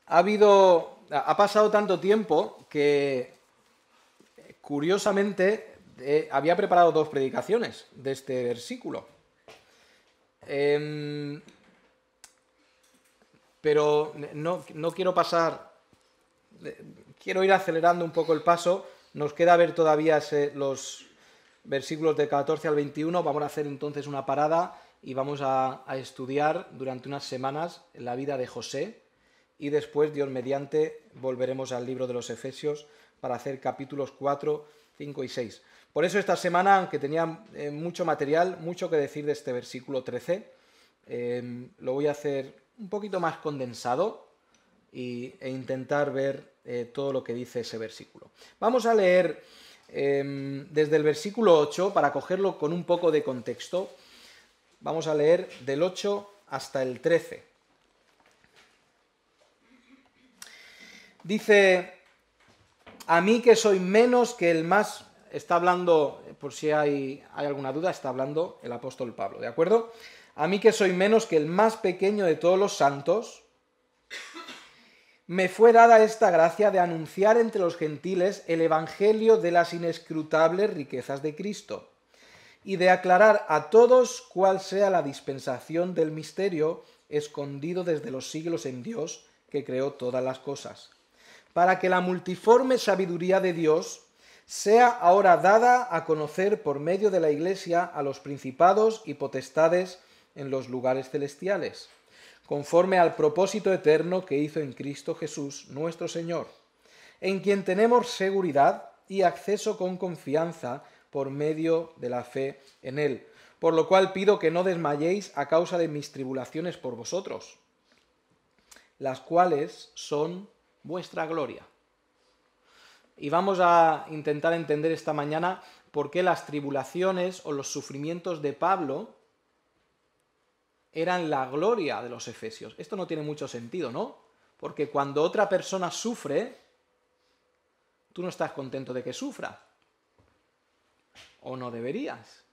ha pasado tanto tiempo que, curiosamente, había preparado dos predicaciones de este versículo. Em, pero no quiero pasar, quiero ir acelerando un poco el paso. Nos queda ver todavía los versículos de 14 al 21. Vamos a hacer entonces una parada y vamos a estudiar durante unas semanas la vida de José, y después, Dios mediante, volveremos al libro de los Efesios para hacer capítulos 4, 5 y 6. Por eso esta semana, aunque tenía mucho material, mucho que decir de este versículo 13, lo voy a hacer un poquito más condensado e intentar ver todo lo que dice ese versículo. Vamos a leer desde el versículo 8, para cogerlo con un poco de contexto. Vamos a leer del 8 hasta el 13. Dice: a mí que soy menos que el más... Está hablando, por si hay alguna duda, está hablando el apóstol Pablo, ¿de acuerdo? A mí que soy menos que el más pequeño de todos los santos, me fue dada esta gracia de anunciar entre los gentiles el evangelio de las inescrutables riquezas de Cristo, y de aclarar a todos cuál sea la dispensación del misterio escondido desde los siglos en Dios, que creó todas las cosas, para que la multiforme sabiduría de Dios sea ahora dada a conocer por medio de la Iglesia a los principados y potestades en los lugares celestiales, conforme al propósito eterno que hizo en Cristo Jesús, nuestro Señor, en quien tenemos seguridad y acceso con confianza por medio de la fe en Él. Por lo cual pido que no desmayéis a causa de mis tribulaciones por vosotros, las cuales son vuestra gloria. Y vamos a intentar entender esta mañana por qué las tribulaciones o los sufrimientos de Pablo eran la gloria de los efesios. Esto no tiene mucho sentido, ¿no? Porque cuando otra persona sufre, tú no estás contento de que sufra. ¿O no deberías?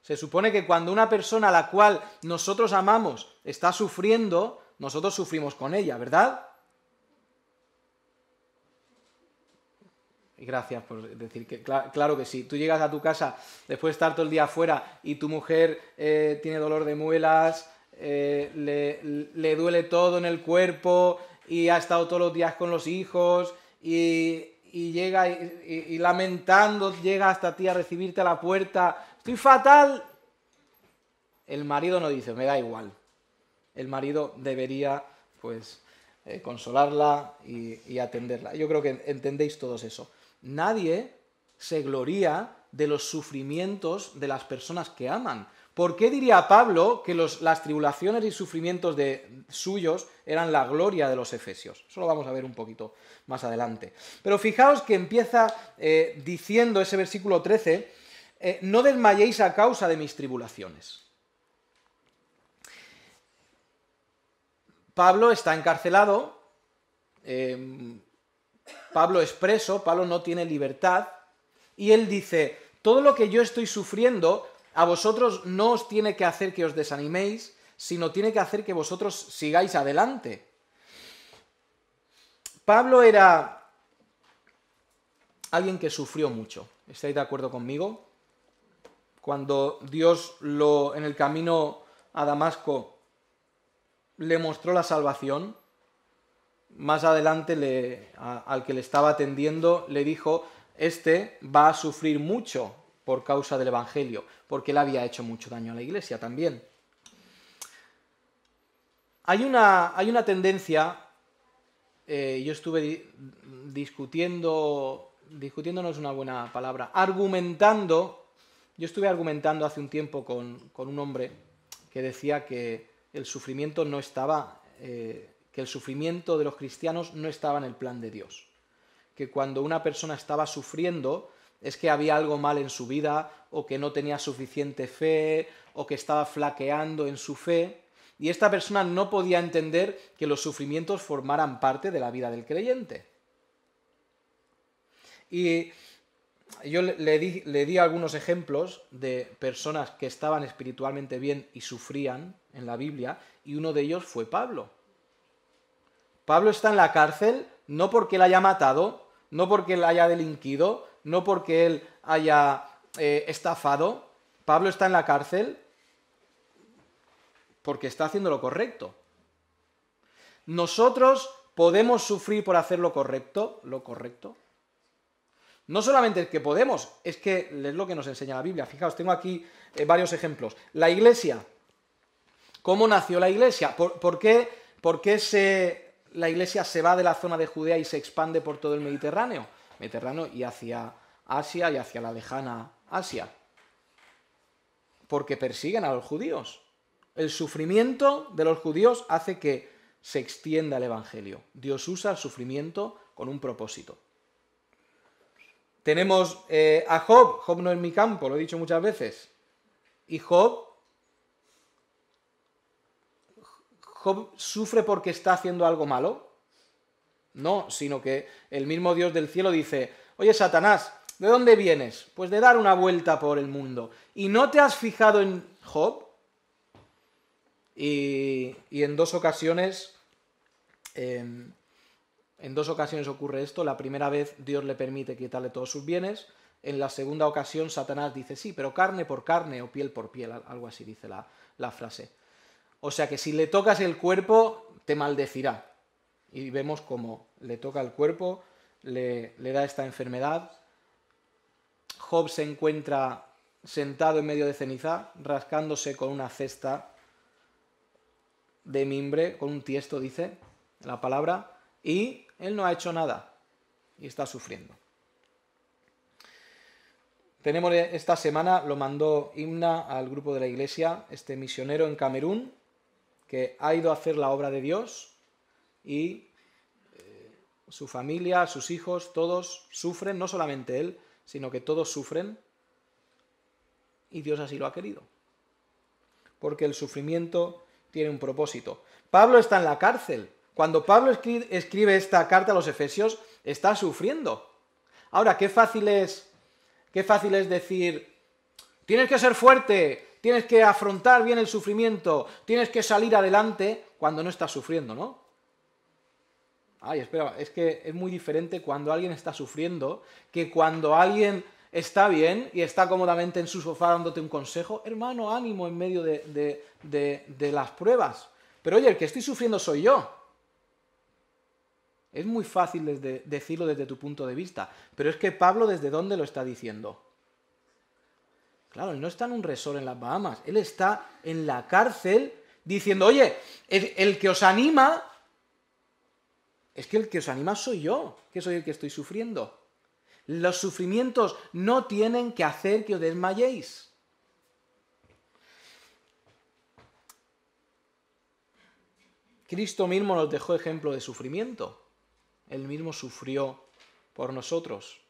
Se supone que cuando una persona a la cual nosotros amamos está sufriendo, nosotros sufrimos con ella, ¿verdad? Y gracias por decir que claro que sí. Tú llegas a tu casa después de estar todo el día afuera y tu mujer tiene dolor de muelas, le duele todo en el cuerpo y ha estado todos los días con los hijos y llega y lamentando llega hasta ti a recibirte a la puerta. Estoy fatal. El marido no dice, me da igual. El marido debería, pues, consolarla y atenderla. Yo creo que entendéis todos eso. Nadie se gloría de los sufrimientos de las personas que aman. ¿Por qué diría Pablo que las tribulaciones y sufrimientos suyos eran la gloria de los efesios? Eso lo vamos a ver un poquito más adelante. Pero fijaos que empieza diciendo ese versículo 13, no desmayéis a causa de mis tribulaciones. Pablo está encarcelado, Pablo es preso, Pablo no tiene libertad, y él dice, todo lo que yo estoy sufriendo a vosotros no os tiene que hacer que os desaniméis, sino tiene que hacer que vosotros sigáis adelante. Pablo era alguien que sufrió mucho, ¿estáis de acuerdo conmigo? Cuando Dios en el camino a Damasco le mostró la salvación, más adelante al que le estaba atendiendo le dijo, este va a sufrir mucho por causa del Evangelio, porque él había hecho mucho daño a la iglesia también. Hay una tendencia, yo estuve discutiendo no es una buena palabra, yo estuve argumentando hace un tiempo con un hombre que decía que el sufrimiento no estaba, que el sufrimiento de los cristianos no estaba en el plan de Dios. Que cuando una persona estaba sufriendo es que había algo mal en su vida, o que no tenía suficiente fe, o que estaba flaqueando en su fe, y esta persona no podía entender que los sufrimientos formaran parte de la vida del creyente. Y yo le di algunos ejemplos de personas que estaban espiritualmente bien y sufrían en la Biblia, y uno de ellos fue Pablo. Pablo está en la cárcel no porque él haya matado, no porque él haya delinquido, no porque él haya estafado. Pablo está en la cárcel porque está haciendo lo correcto. Nosotros podemos sufrir por hacer lo correcto. No solamente es que podemos, es que es lo que nos enseña la Biblia. Fijaos, tengo aquí varios ejemplos. La Iglesia. ¿Cómo nació la Iglesia? ¿Por qué la Iglesia se va de la zona de Judea y se expande por todo el Mediterráneo y hacia Asia y hacia la lejana Asia? Porque persiguen a los judíos. El sufrimiento de los judíos hace que se extienda el Evangelio. Dios usa el sufrimiento con un propósito. Tenemos a Job. Job no es mi campo, lo he dicho muchas veces. Y Job sufre porque está haciendo algo malo. No, sino que el mismo Dios del cielo dice: oye, Satanás, ¿de dónde vienes? Pues de dar una vuelta por el mundo. ¿Y no te has fijado en Job? Y en dos ocasiones ocurre esto. La primera vez Dios le permite quitarle todos sus bienes. En la segunda ocasión Satanás dice: sí, pero carne por carne o piel por piel, algo así dice la frase. O sea que si le tocas el cuerpo, te maldecirá. Y vemos cómo le toca el cuerpo, le da esta enfermedad. Job se encuentra sentado en medio de ceniza, rascándose con una cesta de mimbre, con un tiesto, dice la palabra, y él no ha hecho nada y está sufriendo. Tenemos esta semana, lo mandó Imna al grupo de la iglesia, este misionero en Camerún, que ha ido a hacer la obra de Dios y su familia, sus hijos, todos sufren, no solamente él, sino que todos sufren, y Dios así lo ha querido. Porque el sufrimiento tiene un propósito. Pablo está en la cárcel. Cuando Pablo escribe esta carta a los Efesios, está sufriendo. Ahora, qué fácil es decir: tienes que ser fuerte, tienes que afrontar bien el sufrimiento, tienes que salir adelante cuando no estás sufriendo, ¿no? Ay, espera, es que es muy diferente cuando alguien está sufriendo que cuando alguien está bien y está cómodamente en su sofá dándote un consejo. Hermano, ánimo en medio de las pruebas. Pero oye, el que estoy sufriendo soy yo. Es muy fácil decirlo desde tu punto de vista, pero es que Pablo, ¿desde dónde lo está diciendo? Claro, él no está en un resort en las Bahamas, él está en la cárcel diciendo: oye, el que os anima, es que el que os anima soy yo, que soy el que estoy sufriendo. Los sufrimientos no tienen que hacer que os desmayéis. Cristo mismo nos dejó ejemplo de sufrimiento. Él mismo sufrió por nosotros.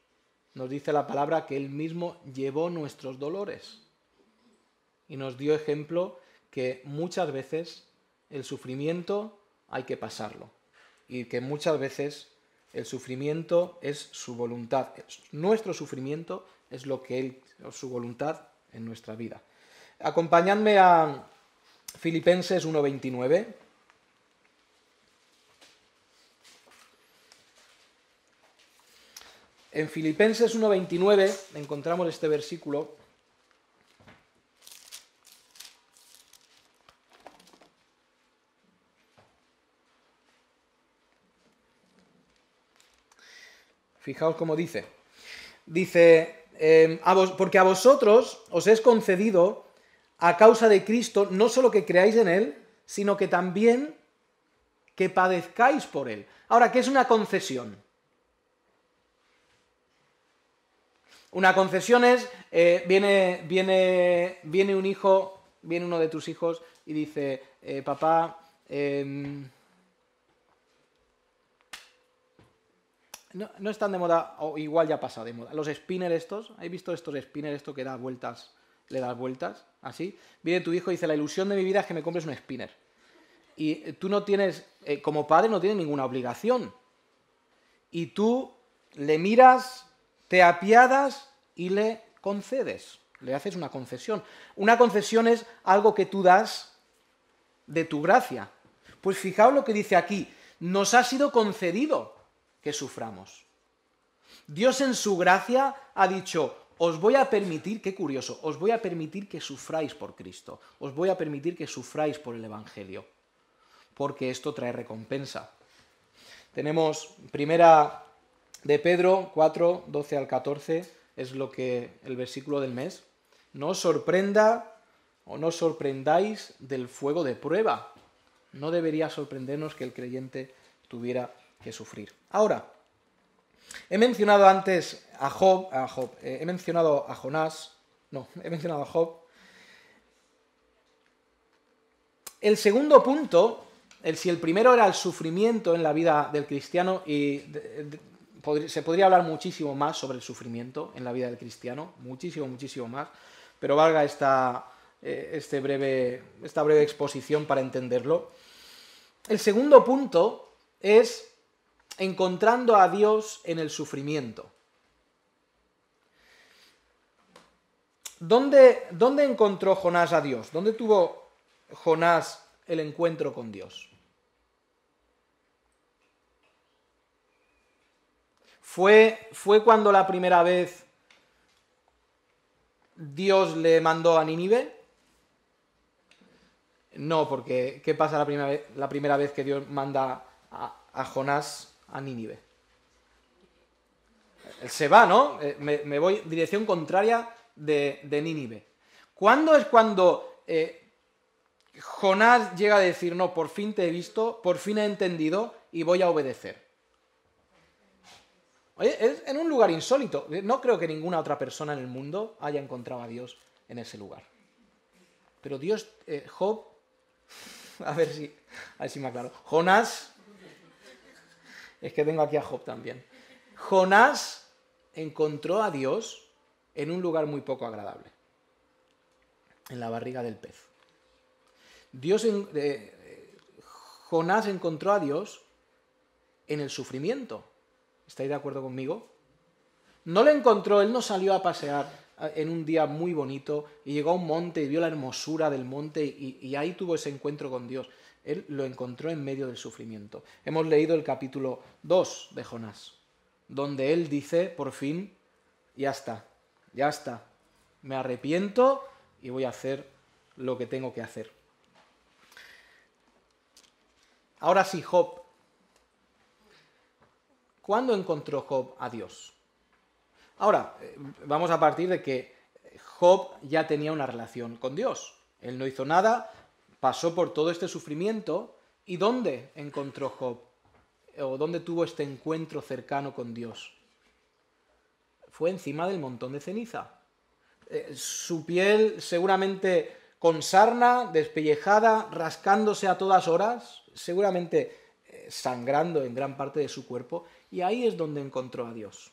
Nos dice la palabra que Él mismo llevó nuestros dolores. Y nos dio ejemplo que muchas veces el sufrimiento hay que pasarlo. Y que muchas veces el sufrimiento es su voluntad. Nuestro sufrimiento es lo que Él, su voluntad en nuestra vida. Acompañadme a Filipenses 1:29. En Filipenses 1:29 encontramos este versículo. Fijaos cómo dice. Dice, porque a vosotros os es concedido, a causa de Cristo, no solo que creáis en Él, sino que también que padezcáis por Él. Ahora, ¿qué es una concesión? Una concesión es, viene un hijo, viene uno de tus hijos y dice: papá, no están de moda, o igual ya ha pasado de moda, los spinners estos. ¿Habéis visto estos spinners, esto que da vueltas, le das vueltas, así? Viene tu hijo y dice: la ilusión de mi vida es que me compres un spinner. Y tú no tienes, como padre no tienes ninguna obligación. Y tú le miras, te apiadas y le concedes, le haces una concesión. Una concesión es algo que tú das de tu gracia. Pues fijaos lo que dice aquí: Nos ha sido concedido que suframos. Dios en su gracia ha dicho, os voy a permitir, qué curioso, os voy a permitir que sufráis por Cristo, os voy a permitir que sufráis por el Evangelio, porque esto trae recompensa. Tenemos primera de Pedro 4, 12 al 14, es el versículo del mes. No os sorprenda o no os sorprendáis del fuego de prueba. No debería sorprendernos que el creyente tuviera que sufrir. Ahora, he mencionado antes a Job, he mencionado a Jonás, he mencionado a Job. El segundo punto, si el primero era el sufrimiento en la vida del cristiano, y se podría hablar muchísimo más sobre el sufrimiento en la vida del cristiano, muchísimo más, pero valga esta breve exposición para entenderlo. El segundo punto es encontrando a Dios en el sufrimiento. ¿Dónde encontró Jonás a Dios? ¿Dónde tuvo Jonás el encuentro con Dios? ¿Fue cuando la primera vez Dios le mandó a Nínive? No, porque ¿qué pasa la primera vez que Dios manda a Jonás a Nínive? Él se va, ¿no? Me voy en dirección contraria de Nínive. ¿Cuándo es cuando Jonás llega a decir, no, por fin te he visto, por fin he entendido y voy a obedecer? Oye, es en un lugar insólito. No creo que ninguna otra persona en el mundo haya encontrado a Dios en ese lugar. Pero Dios, Job, a ver si me aclaro. Jonás, es que tengo aquí a Job también. Jonás encontró a Dios en un lugar muy poco agradable, en la barriga del pez. Jonás encontró a Dios en el sufrimiento. ¿Estáis de acuerdo conmigo? No le encontró, él no salió a pasear en un día muy bonito y llegó a un monte y vio la hermosura del monte y ahí tuvo ese encuentro con Dios. Él lo encontró en medio del sufrimiento. Hemos leído el capítulo 2 de Jonás, donde él dice, por fin, ya está, me arrepiento y voy a hacer lo que tengo que hacer. Ahora sí, Job. ¿Cuándo encontró Job a Dios? Ahora, vamos a partir de que Job ya tenía una relación con Dios. Él no hizo nada, pasó por todo este sufrimiento. ¿Y dónde encontró Job? ¿O dónde tuvo este encuentro cercano con Dios? Fue encima del montón de ceniza. Su piel seguramente con sarna, despellejada, rascándose a todas horas, seguramente sangrando en gran parte de su cuerpo, y ahí es donde encontró a Dios.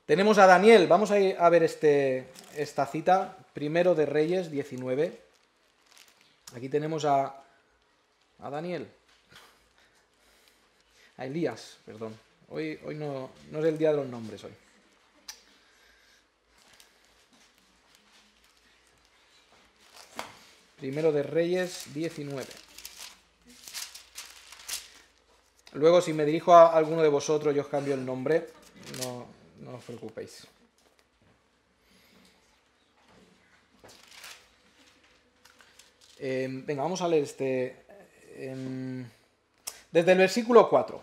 Tenemos a Daniel, vamos a ver esta cita, Primero de Reyes 19. Aquí tenemos a Daniel, a Elías, perdón. Hoy no es el día de los nombres hoy. Primero de Reyes 19. Luego, si me dirijo a alguno de vosotros, yo os cambio el nombre. No os preocupéis. Venga, vamos a leer desde el versículo 4.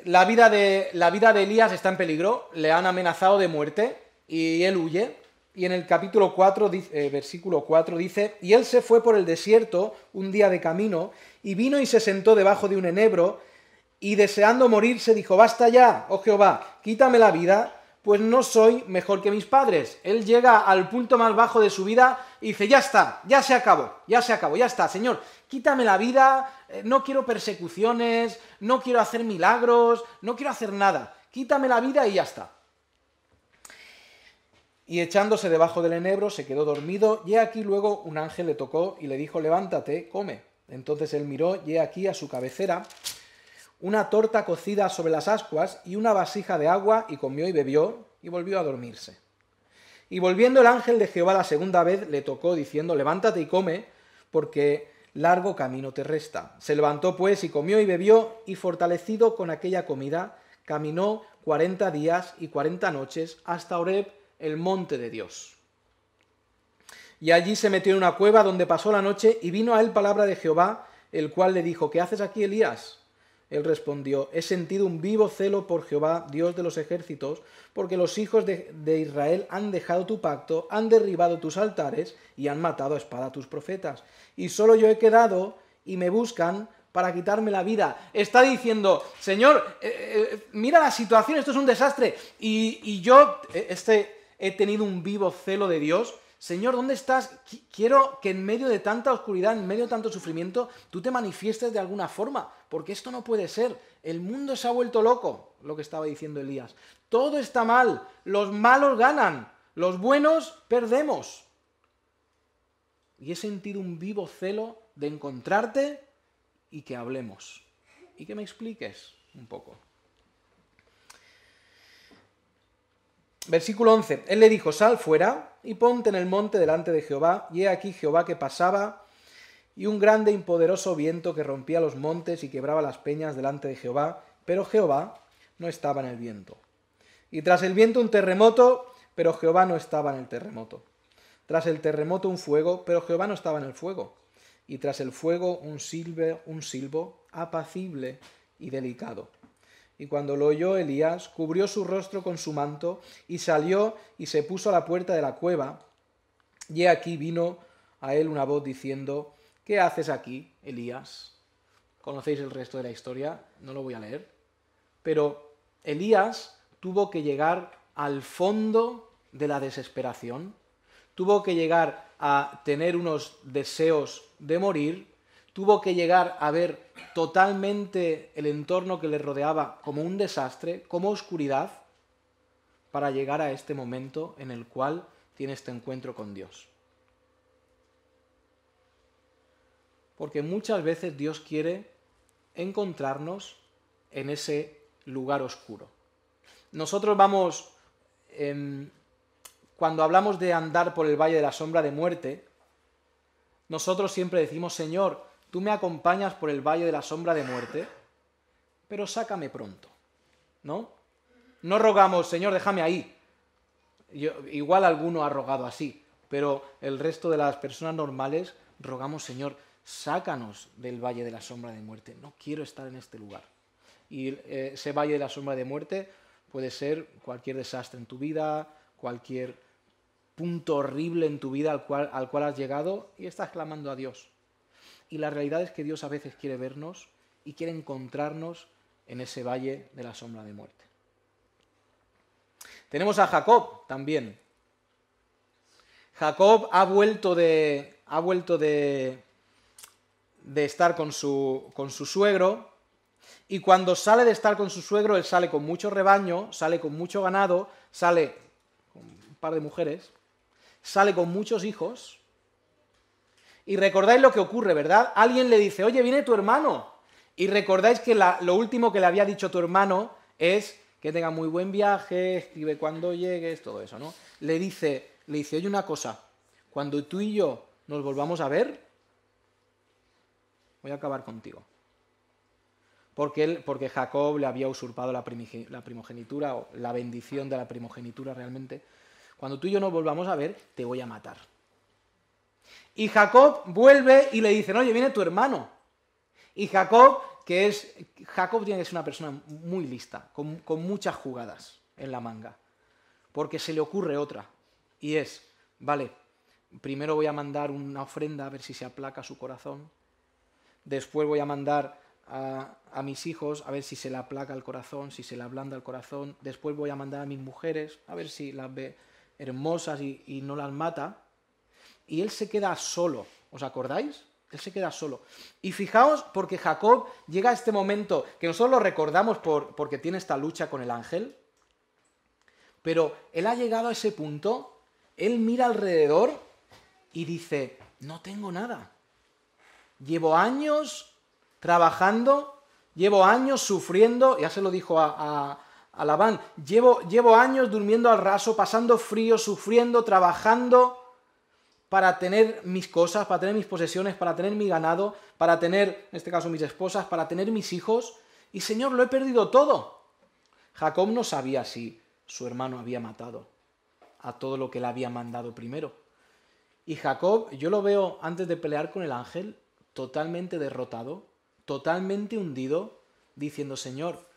La vida de Elías está en peligro, le han amenazado de muerte y él huye. Y en el capítulo 4, versículo 4 dice, y él se fue por el desierto un día de camino, y vino y se sentó debajo de un enebro, y deseando morirse dijo, basta ya, oh Jehová, quítame la vida, pues no soy mejor que mis padres. Él llega al punto más bajo de su vida y dice, ya está, ya se acabó, ya está, Señor, quítame la vida, no quiero persecuciones, no quiero hacer milagros, no quiero hacer nada, quítame la vida y ya está. Y echándose debajo del enebro se quedó dormido, y he aquí luego un ángel le tocó y le dijo, levántate, come. Entonces él miró, y he aquí a su cabecera una torta cocida sobre las ascuas y una vasija de agua, y comió y bebió, y volvió a dormirse. Y volviendo el ángel de Jehová la segunda vez le tocó, diciendo, levántate y come, porque largo camino te resta. Se levantó pues y comió y bebió, y fortalecido con aquella comida, caminó 40 días y 40 noches hasta Horeb, el monte de Dios. Y allí se metió en una cueva donde pasó la noche, y vino a él palabra de Jehová, el cual le dijo: ¿Qué haces aquí, Elías? Él respondió: he sentido un vivo celo por Jehová, Dios de los ejércitos, porque los hijos de Israel han dejado tu pacto, han derribado tus altares y han matado a espada a tus profetas. Y solo yo he quedado y me buscan para quitarme la vida. Está diciendo: Señor, mira la situación, esto es un desastre. Y yo he tenido un vivo celo de Dios. Señor, ¿dónde estás? Quiero que en medio de tanta oscuridad, en medio de tanto sufrimiento, tú te manifiestes de alguna forma, porque esto no puede ser. El mundo se ha vuelto loco, lo que estaba diciendo Elías. Todo está mal, los malos ganan, los buenos perdemos. Y he sentido un vivo celo de encontrarte y que hablemos. Y que me expliques un poco. Versículo 11. Él le dijo: sal fuera y ponte en el monte delante de Jehová. Y he aquí Jehová que pasaba, y un grande y poderoso viento que rompía los montes y quebraba las peñas delante de Jehová. Pero Jehová no estaba en el viento. Y tras el viento un terremoto, pero Jehová no estaba en el terremoto. Tras el terremoto un fuego, pero Jehová no estaba en el fuego. Y tras el fuego un silbo apacible y delicado. Y cuando lo oyó Elías, cubrió su rostro con su manto, y salió y se puso a la puerta de la cueva. Y he aquí vino a él una voz diciendo: ¿qué haces aquí, Elías? Conocéis el resto de la historia, no lo voy a leer. Pero Elías tuvo que llegar al fondo de la desesperación, tuvo que llegar a tener unos deseos de morir, tuvo que llegar a ver totalmente el entorno que le rodeaba como un desastre, como oscuridad, para llegar a este momento en el cual tiene este encuentro con Dios. Porque muchas veces Dios quiere encontrarnos en ese lugar oscuro. Nosotros vamos, cuando hablamos de andar por el valle de la sombra de muerte, nosotros siempre decimos: Señor, tú me acompañas por el valle de la sombra de muerte, pero sácame pronto, ¿no? No rogamos: Señor, déjame ahí. Igual alguno ha rogado así, pero el resto de las personas normales rogamos: Señor, sácanos del valle de la sombra de muerte, no quiero estar en este lugar. Y ese valle de la sombra de muerte puede ser cualquier desastre en tu vida, cualquier punto horrible en tu vida al cual has llegado y estás clamando a Dios. Y la realidad es que Dios a veces quiere vernos y quiere encontrarnos en ese valle de la sombra de muerte. Tenemos a Jacob también. Jacob ha vuelto de estar con su suegro, y cuando sale de estar con su suegro, él sale con mucho rebaño, sale con mucho ganado, sale con un par de mujeres, sale con muchos hijos. Y recordáis lo que ocurre, ¿verdad? Alguien le dice: oye, viene tu hermano. Y recordáis que lo último que le había dicho tu hermano es que tenga muy buen viaje, escribe cuando llegues, todo eso, ¿no? Le dice, oye, una cosa, cuando tú y yo nos volvamos a ver, voy a acabar contigo. Porque Jacob le había usurpado la primogenitura, o la bendición de la primogenitura realmente. Cuando tú y yo nos volvamos a ver, te voy a matar. Y Jacob vuelve y le dicen: oye, viene tu hermano. Y Jacob tiene que ser una persona muy lista, con muchas jugadas en la manga. Porque se le ocurre otra. Y es: vale, primero voy a mandar una ofrenda a ver si se aplaca su corazón. Después voy a mandar a mis hijos a ver si se le aplaca el corazón, si se le ablanda el corazón. Después voy a mandar a mis mujeres a ver si las ve hermosas y no las mata. Y él se queda solo, ¿os acordáis? Él se queda solo. Y fijaos, porque Jacob llega a este momento, que nosotros lo recordamos porque tiene esta lucha con el ángel, pero él ha llegado a ese punto, él mira alrededor y dice: no tengo nada. Llevo años trabajando, llevo años sufriendo, ya se lo dijo a Labán, llevo años durmiendo al raso, pasando frío, sufriendo, trabajando, para tener mis cosas, para tener mis posesiones, para tener mi ganado, para tener, en este caso, mis esposas, para tener mis hijos, y Señor, lo he perdido todo. Jacob no sabía si su hermano había matado a todo lo que le había mandado primero. Y Jacob, yo lo veo antes de pelear con el ángel, totalmente derrotado, totalmente hundido, diciendo, Señor,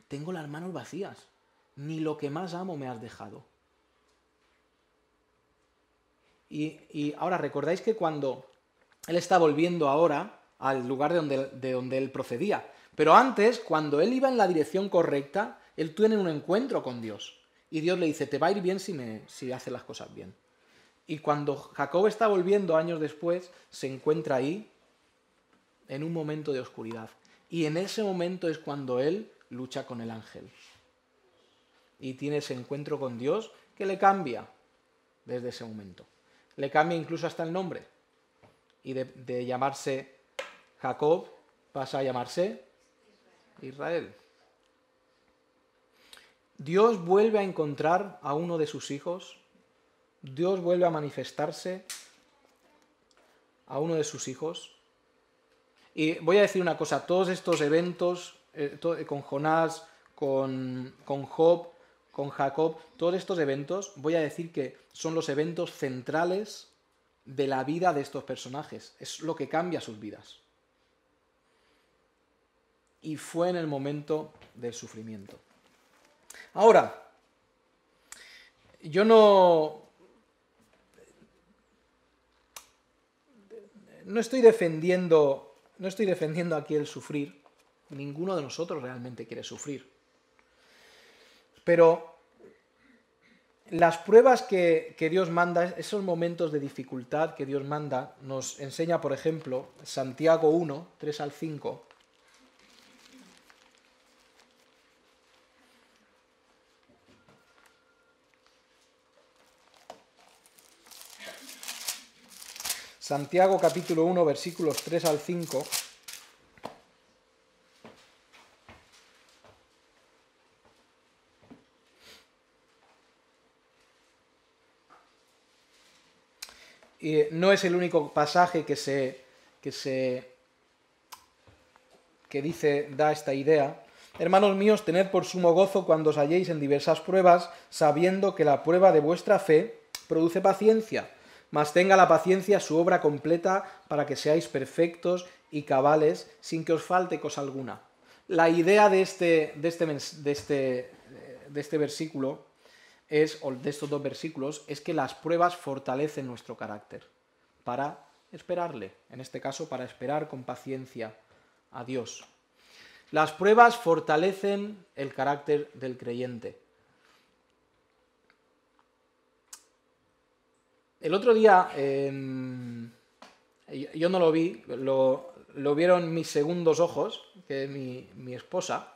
tengo las manos vacías, ni lo que más amo me has dejado. Y ahora, ¿recordáis que cuando él está volviendo ahora al lugar de donde él procedía? Pero antes, cuando él iba en la dirección correcta, él tiene un encuentro con Dios. Y Dios le dice, te va a ir bien si haces las cosas bien. Y cuando Jacob está volviendo años después, se encuentra ahí en un momento de oscuridad. Y en ese momento es cuando él lucha con el ángel. Y tiene ese encuentro con Dios que le cambia desde ese momento. Le cambia incluso hasta el nombre. Y de llamarse Jacob pasa a llamarse Israel. Dios vuelve a encontrar a uno de sus hijos. Dios vuelve a manifestarse a uno de sus hijos. Y voy a decir una cosa, todos estos eventos, con Jonás, con Job, con Jacob, todos estos eventos, voy a decir que son los eventos centrales de la vida de estos personajes. Es lo que cambia sus vidas. Y fue en el momento del sufrimiento. Ahora, yo no estoy defendiendo aquí el sufrir. Ninguno de nosotros realmente quiere sufrir. Pero las pruebas que Dios manda, esos momentos de dificultad que Dios manda, nos enseña, por ejemplo, Santiago 1, 3 al 5. Santiago capítulo 1, versículos 3 al 5. Y no es el único pasaje que da esta idea. Hermanos míos, tened por sumo gozo cuando os halléis en diversas pruebas, sabiendo que la prueba de vuestra fe produce paciencia, mas tenga la paciencia su obra completa para que seáis perfectos y cabales sin que os falte cosa alguna. La idea de este versículo o de estos dos versículos, es que las pruebas fortalecen nuestro carácter para esperarle, en este caso para esperar con paciencia a Dios. Las pruebas fortalecen el carácter del creyente. El otro día, yo no lo vi, lo vieron mis segundos ojos, que es mi esposa,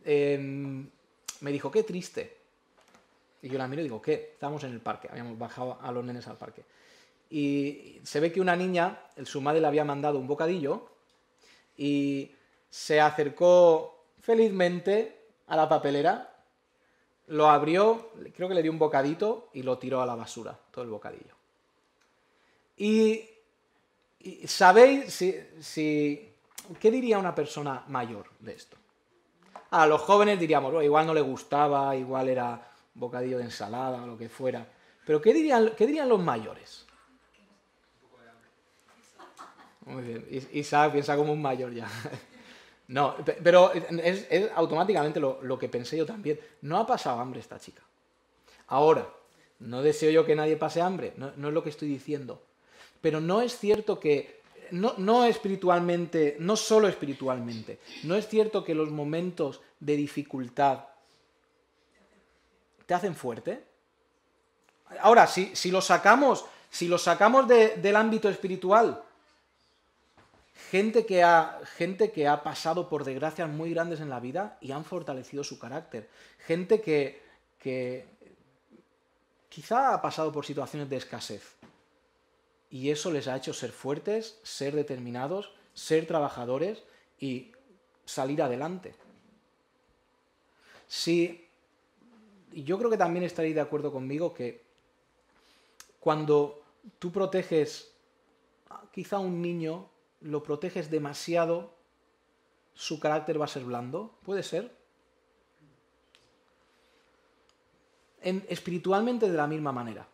me dijo, qué triste. Y yo la miro y digo, ¿qué? Estábamos en el parque, habíamos bajado a los nenes al parque. Y se ve que una niña, su madre le había mandado un bocadillo y se acercó felizmente a la papelera, lo abrió, creo que le dio un bocadito y lo tiró a la basura, todo el bocadillo. Y ¿sabéis qué diría una persona mayor de esto? A los jóvenes diríamos, oh, igual no le gustaba, igual era bocadillo de ensalada o lo que fuera. Pero ¿qué dirían los mayores? Muy bien, Isaac piensa como un mayor ya. No, pero es automáticamente lo que pensé yo también. No ha pasado hambre esta chica. Ahora, no deseo yo que nadie pase hambre, no es lo que estoy diciendo. Pero no es cierto que, no espiritualmente, no solo espiritualmente, no es cierto que los momentos de dificultad te hacen fuerte. Ahora, si lo sacamos del ámbito espiritual, gente que ha pasado por desgracias muy grandes en la vida y han fortalecido su carácter. Gente que quizá ha pasado por situaciones de escasez. Y eso les ha hecho ser fuertes, ser determinados, ser trabajadores y salir adelante. Y yo creo que también estaréis de acuerdo conmigo que cuando tú proteges quizá a un niño, lo proteges demasiado, su carácter va a ser blando? ¿Puede ser? Espiritualmente de la misma manera.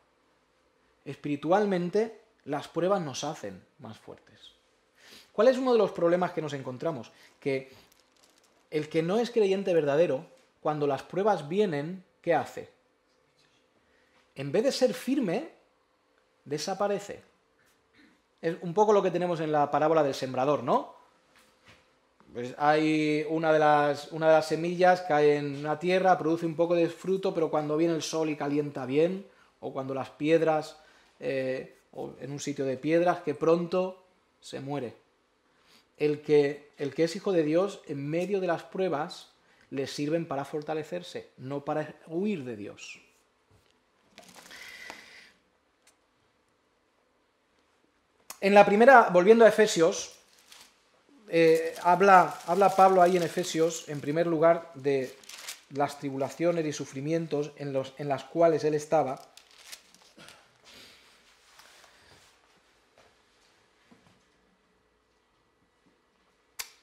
Espiritualmente las pruebas nos hacen más fuertes. ¿Cuál es uno de los problemas que nos encontramos? Que el que no es creyente verdadero, cuando las pruebas vienen, ¿qué hace? En vez de ser firme, desaparece. Es un poco lo que tenemos en la parábola del sembrador, ¿no? Pues hay una de las semillas, cae en una tierra, produce un poco de fruto, pero cuando viene el sol y calienta bien, o cuando las piedras, o en un sitio de piedras, que pronto se muere. El que es hijo de Dios, en medio de las pruebas, le sirven para fortalecerse, no para huir de Dios. En la primera, volviendo a Efesios, habla Pablo ahí en Efesios, en primer lugar, de las tribulaciones y sufrimientos en las cuales él estaba.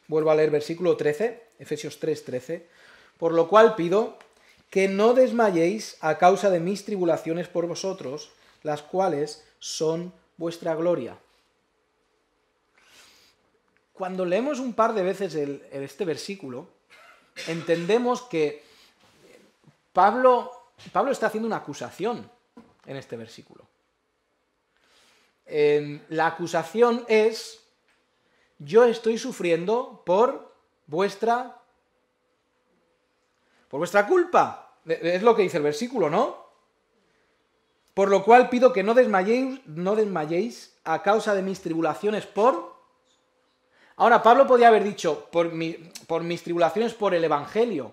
Vuelvo a leer versículo 13, Efesios 3, 13. Por lo cual pido que no desmayéis a causa de mis tribulaciones por vosotros, las cuales son vuestra gloria. Cuando leemos un par de veces este versículo, entendemos que Pablo está haciendo una acusación en este versículo. La acusación es: yo estoy sufriendo por vuestra culpa. Es lo que dice el versículo, ¿no? Por lo cual pido que no desmayéis a causa de mis tribulaciones por... Ahora, Pablo podía haber dicho, por mis tribulaciones por el Evangelio.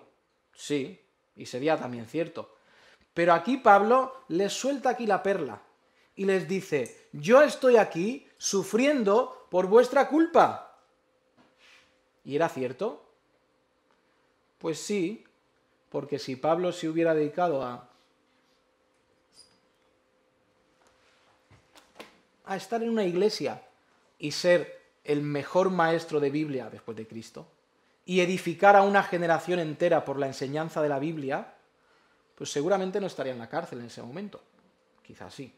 Sí, y sería también cierto. Pero aquí Pablo les suelta aquí la perla y les dice: yo estoy aquí sufriendo por vuestra culpa. ¿Y era cierto? Pues sí, porque si Pablo se hubiera dedicado a estar en una iglesia y ser el mejor maestro de Biblia después de Cristo, y edificar a una generación entera por la enseñanza de la Biblia, pues seguramente no estaría en la cárcel en ese momento. Quizás sí.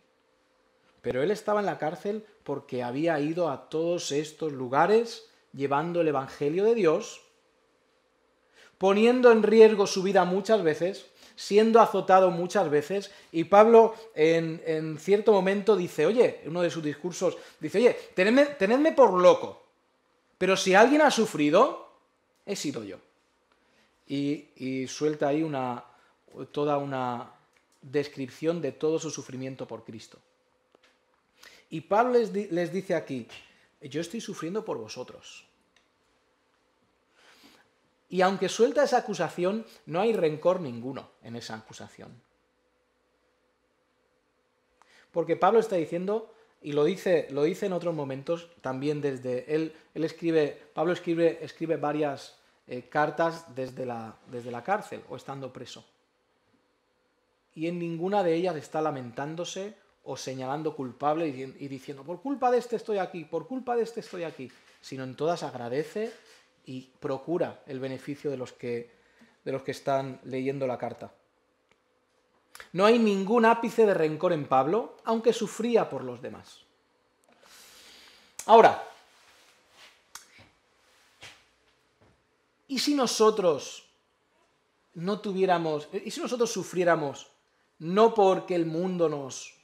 Pero él estaba en la cárcel porque había ido a todos estos lugares llevando el Evangelio de Dios, poniendo en riesgo su vida muchas veces, siendo azotado muchas veces, y Pablo en cierto momento dice, oye, en uno de sus discursos, dice, oye, tenedme por loco, pero si alguien ha sufrido, he sido yo. Y suelta ahí toda una descripción de todo su sufrimiento por Cristo. Y Pablo les dice aquí, yo estoy sufriendo por vosotros. Y aunque suelta esa acusación, no hay rencor ninguno en esa acusación. Porque Pablo está diciendo, y lo dice en otros momentos, también desde Pablo escribe varias cartas desde la cárcel o estando preso. Y en ninguna de ellas está lamentándose o señalando culpable y diciendo, por culpa de este estoy aquí, por culpa de este estoy aquí, sino en todas agradece y procura el beneficio de los que están leyendo la carta. No hay ningún ápice de rencor en Pablo, aunque sufría por los demás. Ahora, ¿y si nosotros sufriéramos no porque el mundo nos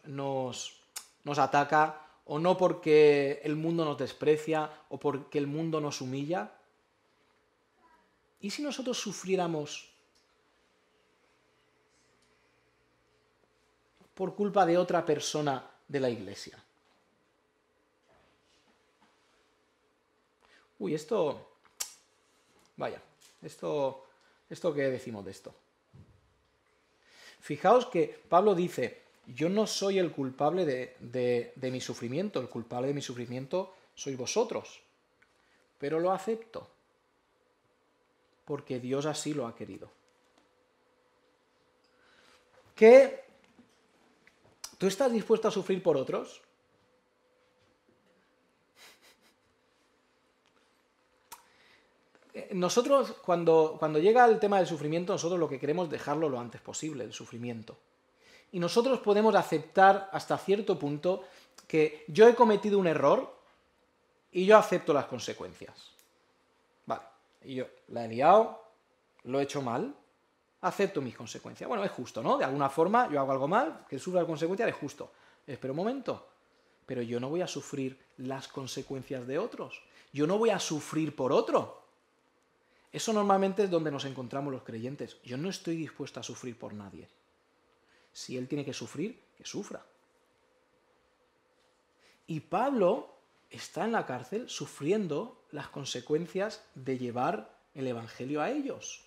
ataca, o no porque el mundo nos desprecia, o porque el mundo nos humilla? ¿Y si nosotros sufriéramos por culpa de otra persona de la iglesia? Uy, esto ¿qué decimos de esto? Fijaos que Pablo dice, yo no soy el culpable de mi sufrimiento, el culpable de mi sufrimiento sois vosotros, pero lo acepto, porque Dios así lo ha querido. ¿Tú estás dispuesto a sufrir por otros? Nosotros, cuando llega el tema del sufrimiento, nosotros lo que queremos es dejarlo lo antes posible, el sufrimiento. Y nosotros podemos aceptar hasta cierto punto que yo he cometido un error y yo acepto las consecuencias. Vale, y yo la he liado, lo he hecho mal, acepto mis consecuencias. Bueno, es justo, ¿no? De alguna forma yo hago algo mal, que sufra las consecuencias, es justo. Espera un momento, pero yo no voy a sufrir las consecuencias de otros. Yo no voy a sufrir por otro. Eso normalmente es donde nos encontramos los creyentes. Yo no estoy dispuesto a sufrir por nadie. Si él tiene que sufrir, que sufra. Y Pablo está en la cárcel sufriendo las consecuencias de llevar el Evangelio a ellos.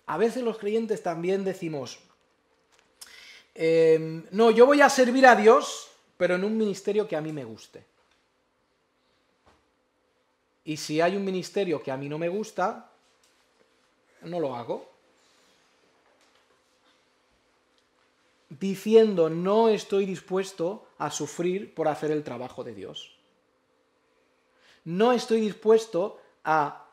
A veces los creyentes también decimos, no, yo voy a servir a Dios, pero en un ministerio que a mí me guste. Y si hay un ministerio que a mí no me gusta, no lo hago. Diciendo, no estoy dispuesto a sufrir por hacer el trabajo de Dios. No estoy dispuesto a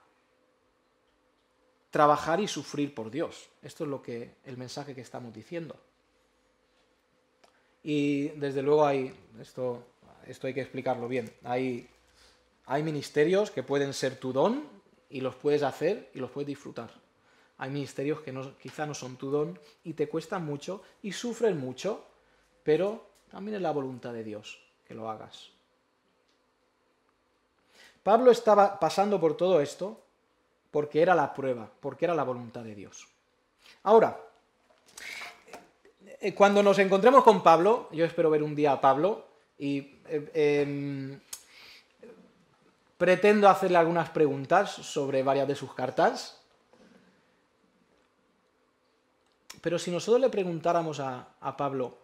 trabajar y sufrir por Dios. Esto es el mensaje que estamos diciendo. Y desde luego esto hay que explicarlo bien. Hay ministerios que pueden ser tu don y los puedes hacer y los puedes disfrutar. Hay ministerios que quizá no son tu don y te cuestan mucho y sufren mucho, pero también es la voluntad de Dios que lo hagas. Pablo estaba pasando por todo esto porque era la prueba, porque era la voluntad de Dios. Ahora, cuando nos encontremos con Pablo, yo espero ver un día a Pablo y pretendo hacerle algunas preguntas sobre varias de sus cartas. Pero si nosotros le preguntáramos a Pablo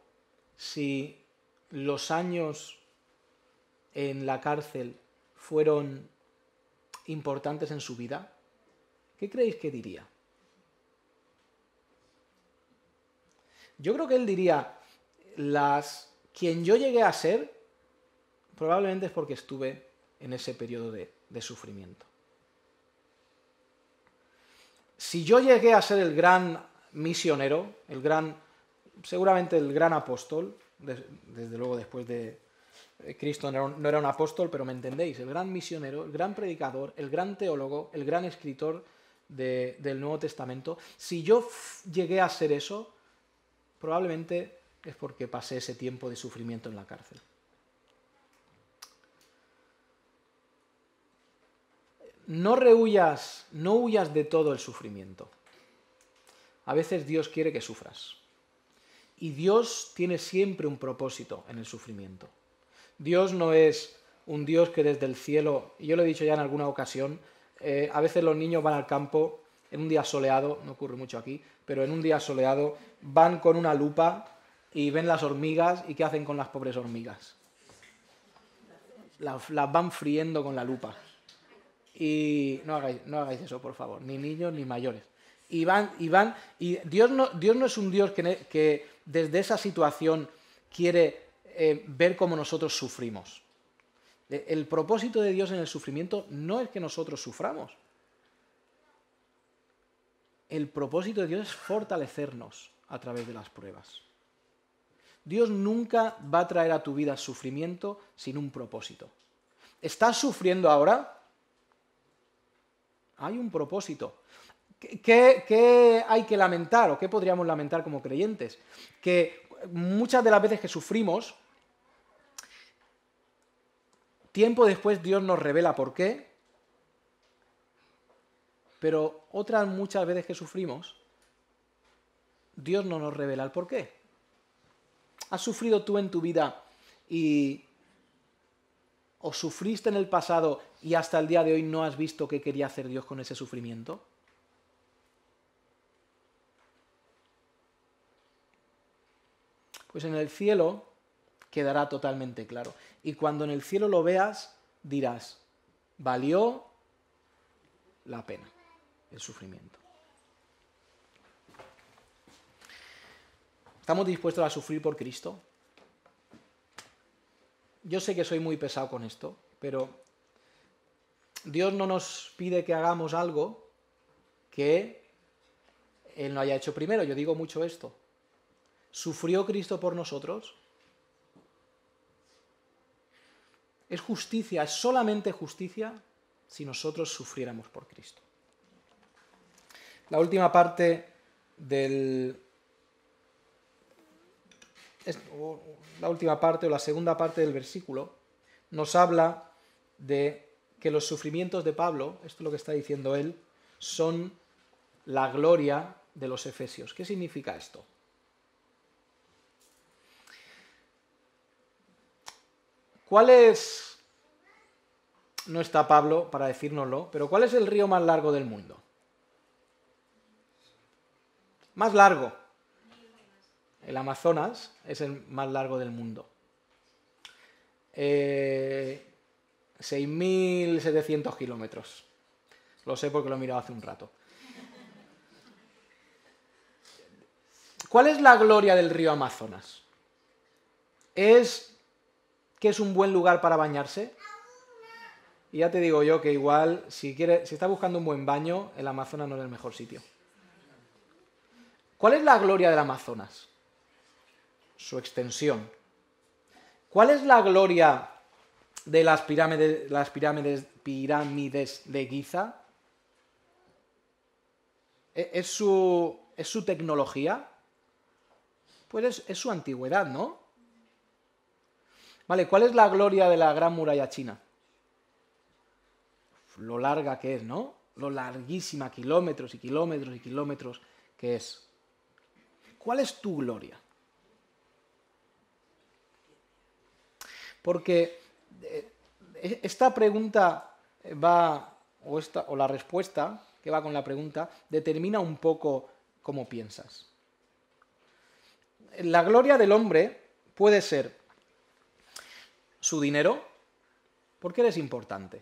si los años en la cárcel fueron importantes en su vida, ¿qué creéis que diría? Yo creo que él diría, quien yo llegué a ser, probablemente es porque estuve en ese periodo de sufrimiento. Si yo llegué a ser el gran misionero, seguramente el gran apóstol, desde luego después de Cristo no era un apóstol, pero me entendéis, el gran misionero, el gran predicador, el gran teólogo, el gran escritor del Nuevo Testamento, si yo llegué a ser eso, probablemente es porque pasé ese tiempo de sufrimiento en la cárcel. No huyas de todo el sufrimiento. A veces Dios quiere que sufras. Y Dios tiene siempre un propósito en el sufrimiento. Dios no es un Dios que desde el cielo, y yo lo he dicho ya en alguna ocasión, a veces los niños van al campo en un día soleado, no ocurre mucho aquí, pero en un día soleado van con una lupa y ven las hormigas y ¿qué hacen con las pobres hormigas? Las van friendo con la lupa. Y no hagáis eso, por favor, ni niños ni mayores. Y Dios no es un Dios que desde esa situación quiere ver cómo nosotros sufrimos. El propósito de Dios en el sufrimiento no es que nosotros suframos. El propósito de Dios es fortalecernos a través de las pruebas. Dios nunca va a traer a tu vida sufrimiento sin un propósito. ¿Estás sufriendo ahora? Hay un propósito. ¿Qué hay que lamentar o qué podríamos lamentar como creyentes? Que muchas de las veces que sufrimos, tiempo después Dios nos revela por qué, pero otras muchas veces que sufrimos, Dios no nos revela el por qué. ¿Has sufrido tú en tu vida o sufriste en el pasado y hasta el día de hoy no has visto qué quería hacer Dios con ese sufrimiento? Pues en el cielo quedará totalmente claro. Y cuando en el cielo lo veas, dirás, valió la pena el sufrimiento. ¿Estamos dispuestos a sufrir por Cristo? Yo sé que soy muy pesado con esto, pero Dios no nos pide que hagamos algo que Él no haya hecho primero. Yo digo mucho esto. ¿Sufrió Cristo por nosotros? Es justicia, es solamente justicia si nosotros sufriéramos por Cristo. La última parte o la segunda parte del versículo nos habla de que los sufrimientos de Pablo, esto es lo que está diciendo él, son la gloria de los efesios. ¿Qué significa esto? ¿Cuál es, no está Pablo para decírnoslo, pero cuál es el río más largo del mundo? Más largo. El Amazonas es el más largo del mundo. 6.700 kilómetros. Lo sé porque lo he mirado hace un rato. ¿Cuál es la gloria del río Amazonas? ¿Es que es un buen lugar para bañarse? Y ya te digo yo que igual, si estás buscando un buen baño, el Amazonas no es el mejor sitio. ¿Cuál es la gloria del Amazonas? Su extensión. ¿Cuál es la gloria de las pirámides de Giza? ¿Es su tecnología? Pues es su antigüedad, ¿no? Vale, ¿cuál es la gloria de la Gran Muralla China? Lo larga que es, ¿no? Lo larguísima, kilómetros y kilómetros y kilómetros que es. ¿Cuál es tu gloria? Porque esta pregunta o la respuesta que va con la pregunta, determina un poco cómo piensas. La gloria del hombre puede ser su dinero, porque eres importante.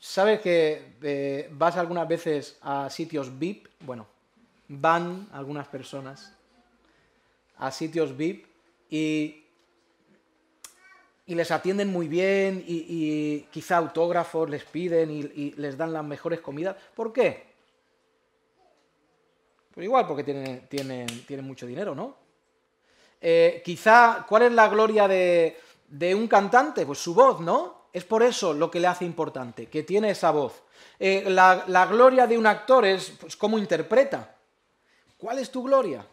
¿Sabes que vas algunas veces a sitios VIP? Bueno, van algunas personas a sitios VIP y les atienden muy bien y quizá autógrafos les piden y les dan las mejores comidas. ¿Por qué? Pues igual porque tienen mucho dinero, ¿no? Quizá, ¿cuál es la gloria de un cantante? Pues su voz, ¿no? Es por eso lo que le hace importante, que tiene esa voz. La gloria de un actor es pues, cómo interpreta. ¿Cuál es tu gloria?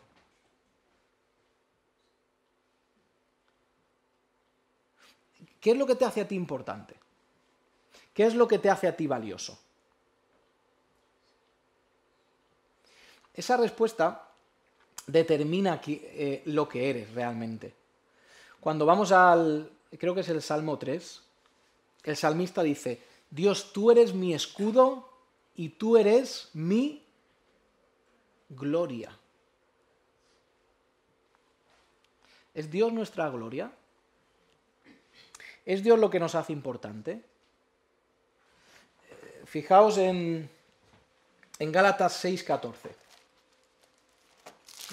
¿Qué es lo que te hace a ti importante? ¿Qué es lo que te hace a ti valioso? Esa respuesta determina lo que eres realmente. Cuando vamos creo que es el Salmo 3, el salmista dice, Dios, tú eres mi escudo y tú eres mi gloria. ¿Es Dios nuestra gloria? ¿Es Dios lo que nos hace importante? Fijaos en Gálatas 6:14.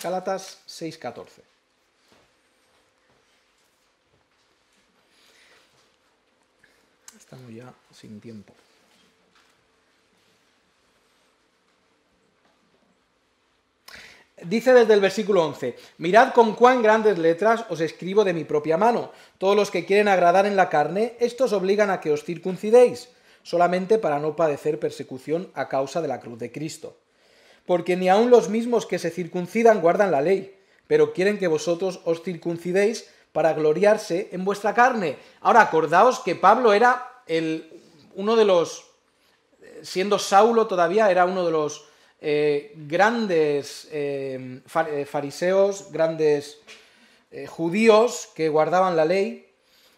Gálatas 6:14. Estamos ya sin tiempo. Dice desde el versículo 11, mirad con cuán grandes letras os escribo de mi propia mano. Todos los que quieren agradar en la carne, estos obligan a que os circuncidéis, solamente para no padecer persecución a causa de la cruz de Cristo. Porque ni aun los mismos que se circuncidan guardan la ley, pero quieren que vosotros os circuncidéis para gloriarse en vuestra carne. Ahora, acordaos que Pablo era uno de los, siendo Saulo todavía, era uno de los grandes fariseos, grandes judíos que guardaban la ley.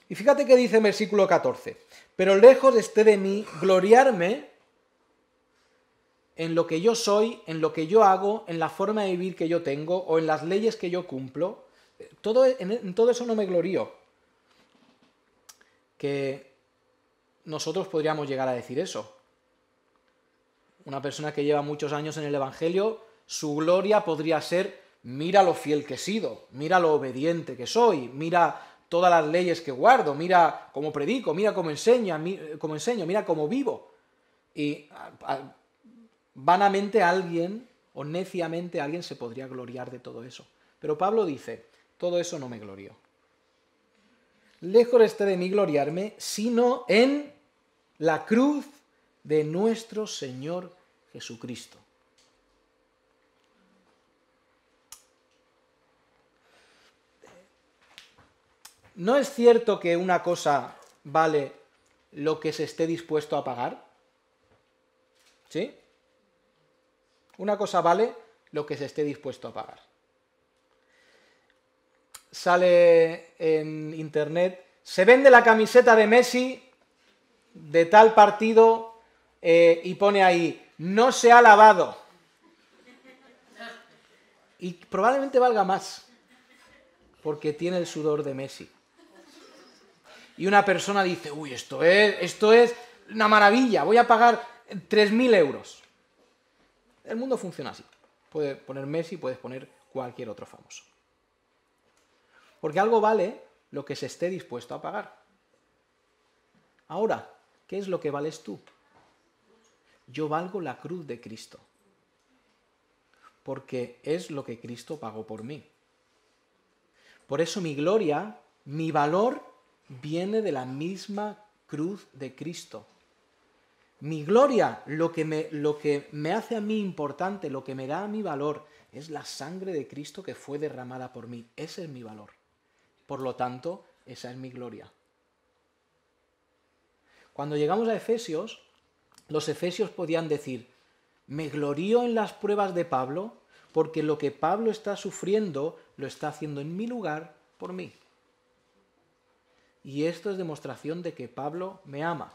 Y fíjate que dice en versículo 14, pero lejos esté de mí gloriarme en lo que yo soy, en lo que yo hago, en la forma de vivir que yo tengo o en las leyes que yo cumplo. En todo eso no me glorío. Que nosotros podríamos llegar a decir eso. Una persona que lleva muchos años en el Evangelio Su gloria podría ser: mira lo fiel que he sido, mira lo obediente que soy, mira todas las leyes que guardo, mira cómo predico, mira cómo enseño, mira cómo vivo. Y vanamente alguien, o neciamente alguien, se podría gloriar de todo eso. Pero Pablo dice: todo eso no me glorío. Lejos esté de mí gloriarme, sino en la cruz de nuestro Señor Jesucristo. ¿No es cierto que una cosa vale lo que se esté dispuesto a pagar? ¿Sí? Una cosa vale lo que se esté dispuesto a pagar. Sale en internet: se vende la camiseta de Messi de tal partido y pone ahí: no se ha lavado. Y probablemente valga más, porque tiene el sudor de Messi. Y una persona dice: uy, esto es una maravilla, voy a pagar 3.000 euros. El mundo funciona así. Puedes poner Messi, puedes poner cualquier otro famoso. Porque algo vale lo que se esté dispuesto a pagar. Ahora, ¿qué es lo que vales tú? Yo valgo la cruz de Cristo, porque es lo que Cristo pagó por mí. Por eso mi gloria, mi valor, viene de la misma cruz de Cristo. Mi gloria, lo que me hace a mí importante, lo que me da a mí valor, es la sangre de Cristo que fue derramada por mí. Ese es mi valor. Por lo tanto, esa es mi gloria. Cuando llegamos a Efesios, los efesios podían decir: me glorío en las pruebas de Pablo, porque lo que Pablo está sufriendo lo está haciendo en mi lugar por mí. Y esto es demostración de que Pablo me ama.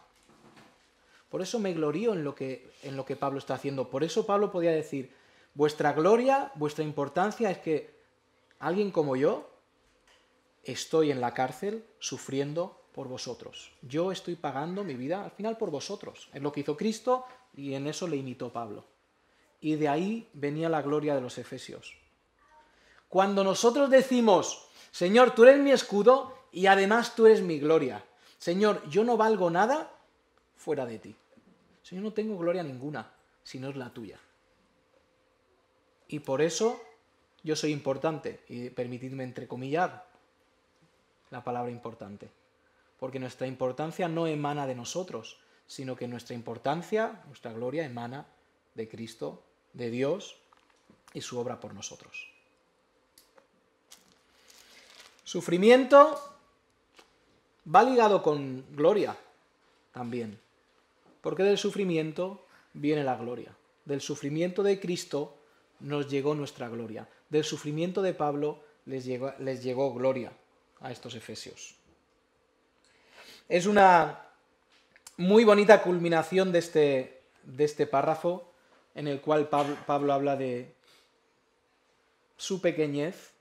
Por eso me glorío en lo que Pablo está haciendo. Por eso Pablo podía decir: vuestra gloria, vuestra importancia es que alguien como yo estoy en la cárcel sufriendo por vosotros. Yo estoy pagando mi vida al final por vosotros. Es lo que hizo Cristo y en eso le imitó Pablo. Y de ahí venía la gloria de los efesios. Cuando nosotros decimos: Señor, tú eres mi escudo y además tú eres mi gloria. Señor, yo no valgo nada fuera de ti. Señor, no tengo gloria ninguna, sino es la tuya. Y por eso yo soy importante. Y permitidme entrecomillar la palabra importante. Porque nuestra importancia no emana de nosotros, sino que nuestra importancia, nuestra gloria, emana de Cristo, de Dios y su obra por nosotros. Sufrimiento va ligado con gloria también, porque del sufrimiento viene la gloria. Del sufrimiento de Cristo nos llegó nuestra gloria. Del sufrimiento de Pablo les llegó gloria a estos efesios. Es una muy bonita culminación de este párrafo en el cual Pablo habla de su pequeñez,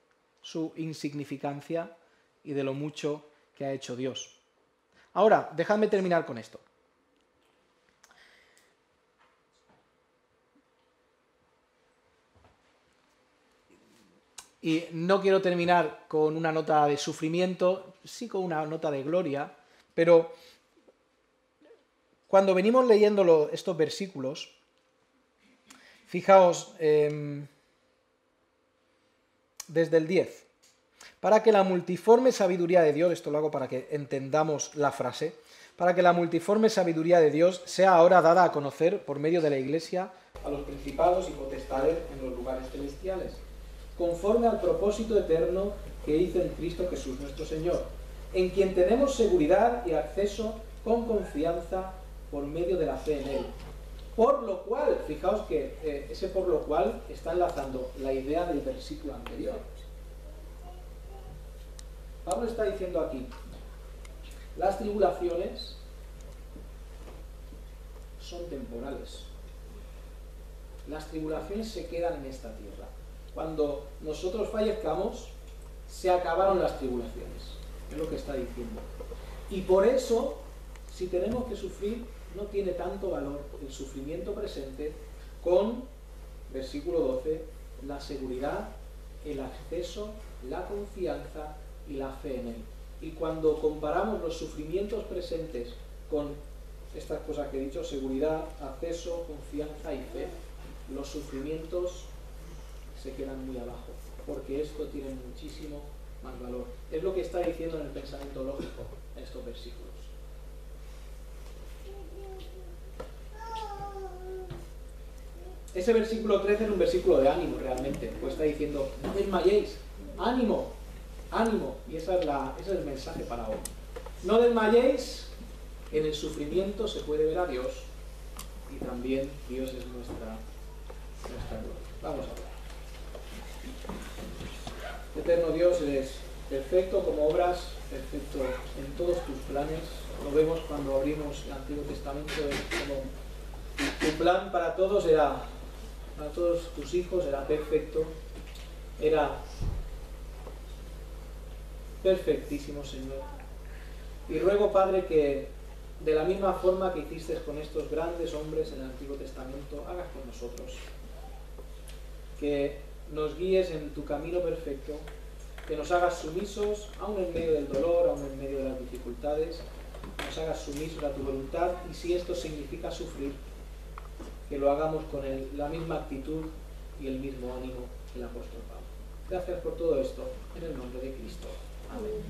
su insignificancia y de lo mucho que ha hecho Dios. Ahora, dejadme terminar con esto. Y no quiero terminar con una nota de sufrimiento, sí con una nota de gloria, pero cuando venimos leyendo estos versículos, fijaos, desde el 10, para que la multiforme sabiduría de Dios, esto lo hago para que entendamos la frase, para que la multiforme sabiduría de Dios sea ahora dada a conocer por medio de la Iglesia a los principados y potestades en los lugares celestiales, conforme al propósito eterno que hizo en Cristo Jesús nuestro Señor, en quien tenemos seguridad y acceso con confianza por medio de la fe en Él. Por lo cual, fijaos que ese por lo cual está enlazando la idea del versículo anterior. Pablo está diciendo aquí: las tribulaciones son temporales. Las tribulaciones se quedan en esta tierra. Cuando nosotros fallezcamos, se acabaron las tribulaciones. Es lo que está diciendo. Y por eso, si tenemos que sufrir, no tiene tanto valor el sufrimiento presente con versículo 12, la seguridad, el acceso, la confianza y la fe en Él. Y cuando comparamos los sufrimientos presentes con estas cosas que he dicho, seguridad, acceso, confianza y fe, los sufrimientos se quedan muy abajo, porque esto tiene muchísimo más valor. Es lo que está diciendo en el pensamiento lógico en estos versículos. Ese versículo 13 es un versículo de ánimo realmente, pues está diciendo, no desmayéis, ánimo, ánimo, y ese es el mensaje para hoy. No desmayéis, en el sufrimiento se puede ver a Dios, y también Dios es nuestra gloria. Vamos a ver. Eterno Dios, eres perfecto como obras, perfecto en todos tus planes. Lo vemos cuando abrimos el Antiguo Testamento, como tu plan para todos tus hijos era perfecto, era perfectísimo, Señor. Y ruego, Padre, que de la misma forma que hiciste con estos grandes hombres en el Antiguo Testamento, hagas con nosotros. Que nos guíes en tu camino perfecto, que nos hagas sumisos, aun en medio del dolor, aun en medio de las dificultades, nos hagas sumisos a tu voluntad, y si esto significa sufrir, que lo hagamos con la misma actitud y el mismo ánimo que el apóstol Pablo. Gracias por todo esto, en el nombre de Cristo. Amén.